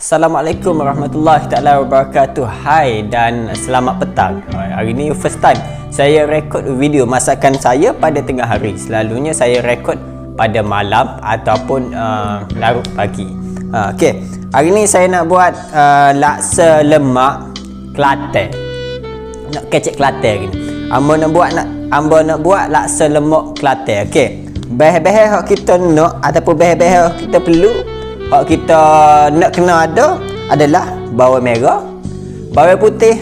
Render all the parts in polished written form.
Assalamualaikum warahmatullahi taala wabarakatuh. Hai dan selamat petang. Hari ni first time saya rekod video masakan saya pada tengah hari. Selalunya saya rekod pada malam ataupun larut pagi. Okey. Hari ni saya nak buat laksa lemak Kelantan. Nak kecek Kelantan hari ni. Ambo nak buat laksa lemak Kelantan. Okey. Bahan-bahan yang kita nak ataupun bahan-bahan yang kita perlu, hak kita nak kena ada adalah bawang merah, bawang putih,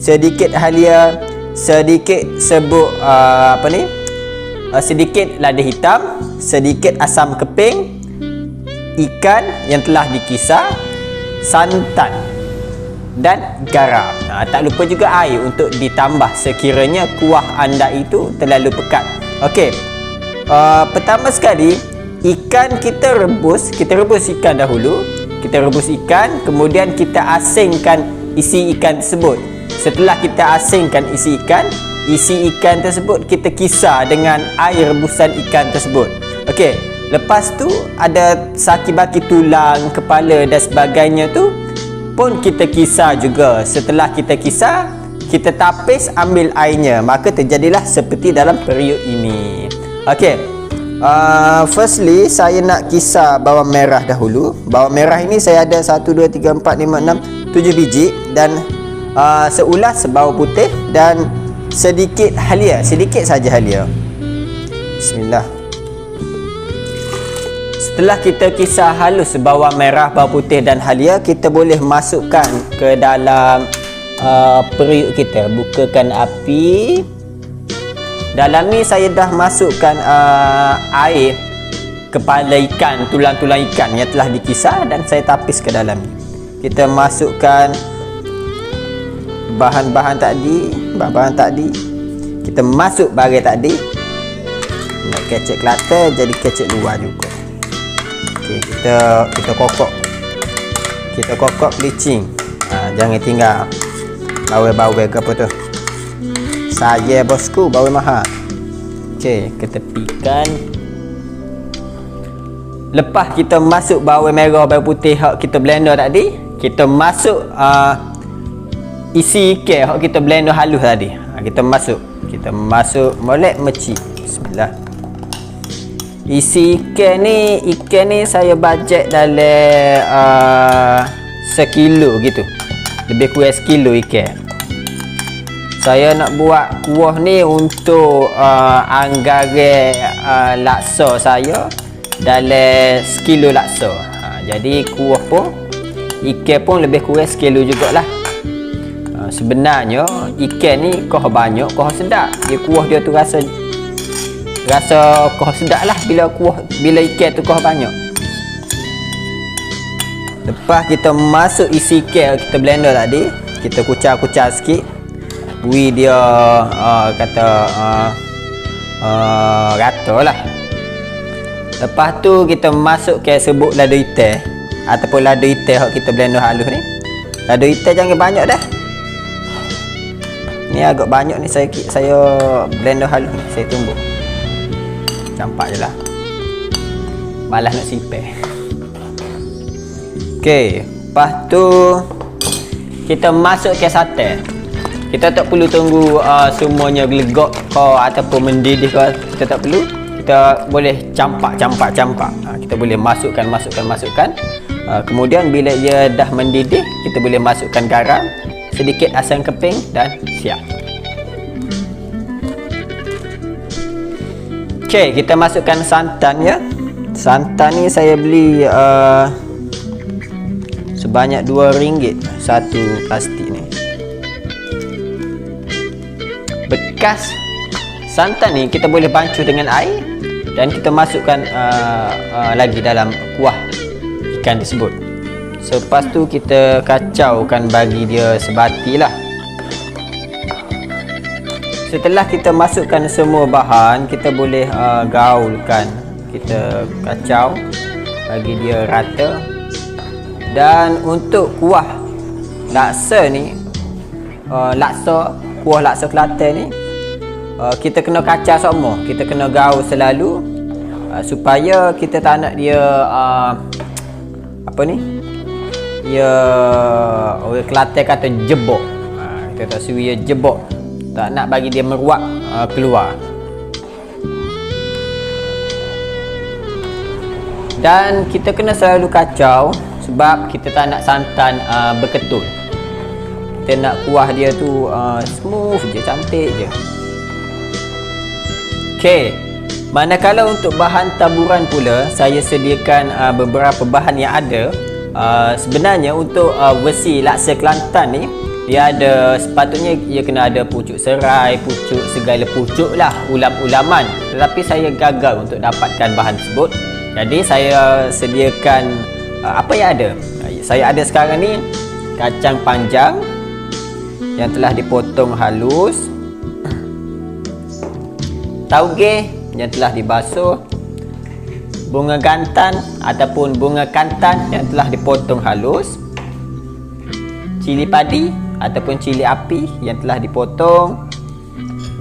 sedikit halia, sedikit serbuk sedikit lada hitam, sedikit asam keping, ikan yang telah dikisar, santan dan garam. Tak lupa juga air untuk ditambah sekiranya kuah anda itu terlalu pekat. Okey. Pertama sekali, ikan kita rebus ikan dahulu. Kita rebus ikan, kemudian kita asingkan isi ikan tersebut. Setelah kita asingkan isi ikan tersebut kita kisar dengan air rebusan ikan tersebut. Okey, lepas tu ada saki-baki tulang, kepala dan sebagainya tu pun kita kisar juga. Setelah kita kisar, kita tapis, ambil airnya, maka terjadilah seperti dalam periuk ini. Okey. Firstly, saya nak kisar bawang merah dahulu. Bawang merah ini saya ada 1, 2, 3, 4, 5, 6, 7 biji. Dan seulas bawang putih dan sedikit halia. Sedikit saja halia. Bismillah. Setelah kita kisar halus bawang merah, bawang putih dan halia, kita boleh masukkan ke dalam periuk kita. Bukakan api. Dalam ni saya dah masukkan air kepala ikan, tulang-tulang ikan yang telah dikisar dan saya tapis ke dalam ni. Kita masukkan bahan-bahan tadi. Kita masuk barang tadi. Nak kecek Kelantan jadi kecek luar juga. Okey, kita kokok. Kita kokok bleaching. Jangan tinggal bawang-bawang ke apa tu. Saya bosku, bawang mahal. Okey, ketepikan. Lepas kita masuk bawang merah, bawang putih hak kita blender tadi, kita masuk isi ikan hak kita blender halus tadi. Kita masuk molek meci. Bismillah. Isi ikan ni saya bajet dalam 1 kilo gitu. Lebih kurang 1 kilo ikan. Saya nak buat kuah ni untuk anggaran laksa saya dalam 1 kilo laksa. Jadi kuah pun ikan pun lebih kurang 1 kilo jugalah. Sebenarnya ikan ni kuah banyak, kuah sedap. Kuah dia tu rasa kuah sedap lah bila ikan tu kuah banyak. Lepas kita masuk isi ikan kita blender tadi, kita kucar-kucar sikit. Bui dia rata lah. Lepas tu kita masuk ke serbuk lada hitam ataupun lada hitam yang kita blender halus ni. Lada hitam jangan banyak dah. Ni agak banyak ni, saya blender halus ni. Saya tumbuk. Campak je lah. Malas nak sipeh. Okey, lepas tu kita masuk ke santan. Kita tak perlu tunggu semuanya gelegak ke ataupun mendidih ke. Kita tak perlu. Kita boleh campak. Kita boleh masukkan. Kemudian bila ia dah mendidih, kita boleh masukkan garam, sedikit asam keping dan siap. Okey, kita masukkan santan ya. Santan ni saya beli sebanyak RM2 satu plastik ni. Bekas santan ni kita boleh bancuh dengan air dan kita masukkan lagi dalam kuah ikan tersebut. Selepas tu kita kacaukan bagi dia sebati lah. Setelah kita masukkan semua bahan, kita boleh gaulkan. Kita kacau bagi dia rata. Dan untuk kuah laksa ni, kuah laksa Kelantan ni, kita kena kacau semua. Kita kena gaul selalu supaya kita tak nak dia ia orang Kelantan kata jebok. Kita tak suruh ia jebok, tak nak bagi dia meruap keluar. Dan kita kena selalu kacau sebab kita tak nak santan berketul. Kita nak kuah dia tu smooth je, cantik je. Okey, manakala untuk bahan taburan pula, saya sediakan beberapa bahan yang ada. Sebenarnya untuk versi laksa Kelantan ni, dia ada, sepatutnya ia kena ada pucuk serai, pucuk segala pucuk lah, ulam-ulaman. Tetapi saya gagal untuk dapatkan bahan tersebut. Jadi saya sediakan apa yang ada. Saya ada sekarang ni kacang panjang yang telah dipotong halus, tauge yang telah dibasuh, bunga gantan ataupun bunga kantan yang telah dipotong halus, cili padi ataupun cili api yang telah dipotong,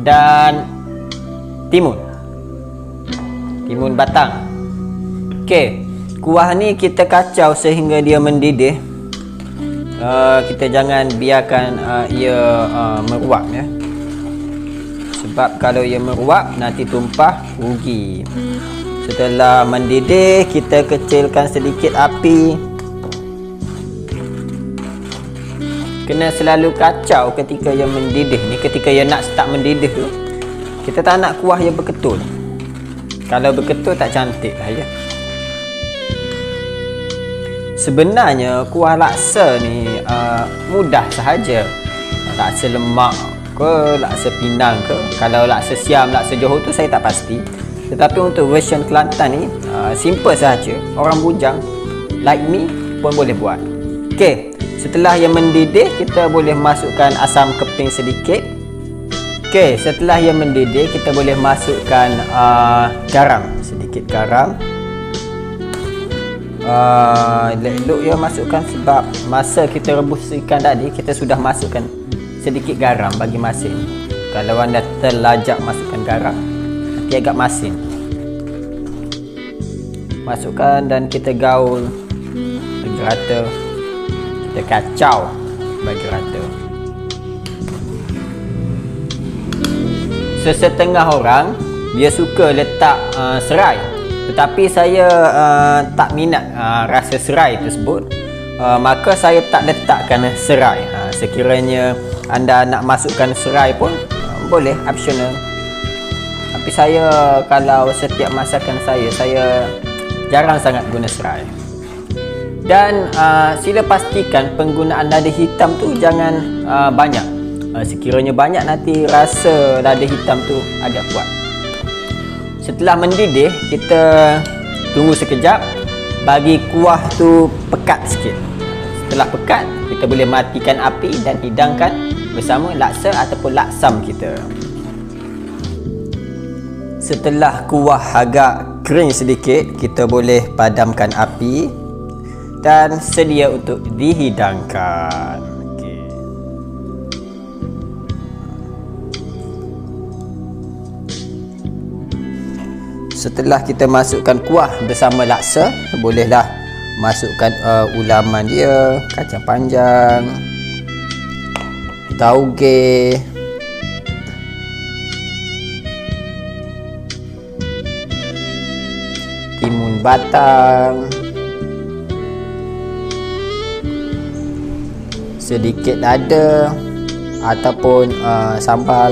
dan timun batang. Okey, kuah ni kita kacau sehingga dia mendidih. Kita jangan biarkan ia meruap ya. Sebab kalau ia meruap nanti tumpah, rugi. Setelah mendidih, kita kecilkan sedikit api. Kena selalu kacau ketika ia mendidih ni. Ketika ia nak start mendidih tu, kita tak nak kuah ia berketul. Kalau berketul tak cantik lah ya. Sebenarnya kuah laksa ni mudah sahaja. Laksa lemak ke, laksa Pinang ke. Kalau laksa Siam, laksa Johor tu saya tak pasti. Tetapi untuk version Kelantan ni simple sahaja. Orang bujang like me pun boleh buat. Okey, setelah yang mendidih, kita boleh masukkan asam keping sedikit. Okey, setelah yang mendidih, kita boleh masukkan garam, sedikit garam. Elok ya masukkan sebab masa kita rebus ikan tadi, kita sudah masukkan sedikit garam bagi masin. Kalau anda terlajak masukkan garam, nanti agak masin. Masukkan dan kita gaul bagi rata. Kita kacau bagi rata. Sesetengah orang dia suka letak serai, tetapi saya tak minat rasa serai tersebut. Maka saya tak letakkan serai. Sekiranya anda nak masukkan serai pun boleh, optional. Tapi saya kalau setiap masakan saya jarang sangat guna serai. Dan sila pastikan penggunaan lada hitam tu jangan banyak. Sekiranya banyak nanti rasa lada hitam tu agak kuat. Setelah mendidih, kita tunggu sekejap bagi kuah tu pekat sikit. Setelah pekat, kita boleh matikan api dan hidangkan bersama laksa ataupun laksam kita. Setelah kuah agak kering sedikit, kita boleh padamkan api dan sedia untuk dihidangkan. Setelah kita masukkan kuah bersama laksa, bolehlah masukkan ulaman dia, kacang panjang, tauge, timun batang, sedikit lada ataupun sambal,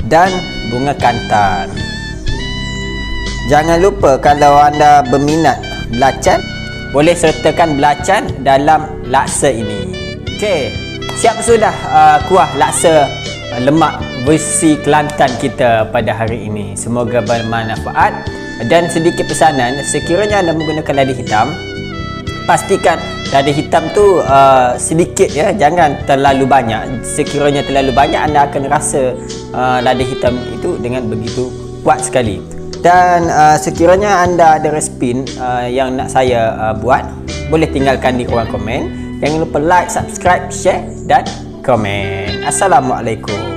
dan bunga kantan. Jangan lupa kalau anda berminat belacan, boleh sertakan belacan dalam laksa ini. Okey, siap sudah kuah laksa lemak versi Kelantan kita pada hari ini. Semoga bermanfaat. Dan sedikit pesanan, sekiranya anda menggunakan lada hitam, pastikan lada hitam tu sedikit ya, jangan terlalu banyak. Sekiranya terlalu banyak, anda akan rasa lada hitam itu dengan begitu kuat sekali. Dan sekiranya anda ada resipi yang nak saya buat, boleh tinggalkan di ruang komen. Jangan lupa like, subscribe, share dan komen. Assalamualaikum.